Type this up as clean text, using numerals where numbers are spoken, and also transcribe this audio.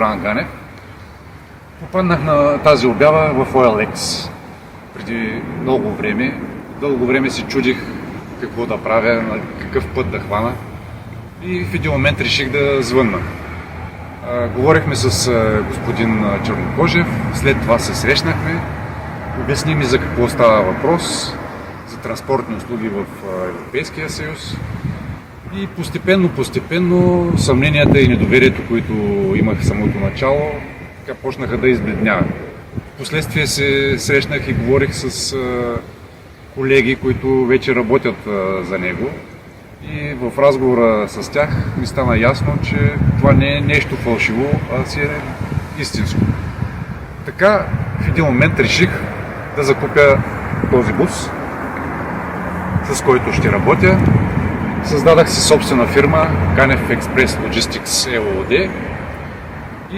Бран Ганев. Попаднах на тази обява в OLX преди много време. Дълго време се чудих какво да правя, на какъв път да хвана и в един момент реших да звънна. Говорихме с господин Чернокожев, след това се срещнахме, обясни ми за какво става въпрос, за транспортни услуги в Европейския съюз и постепенно съмненията и недоверието, които имах в самото начало, почнаха да избледняват. Впоследствие се срещнах и говорих с колеги, които вече работят за него. И в разговора с тях ми стана ясно, че това не е нещо фалшиво, а си е истинско. Така в един момент реших да закупя този бус, с който ще работя. Създадах си собствена фирма Ганев Експрес Логистикс ЕООД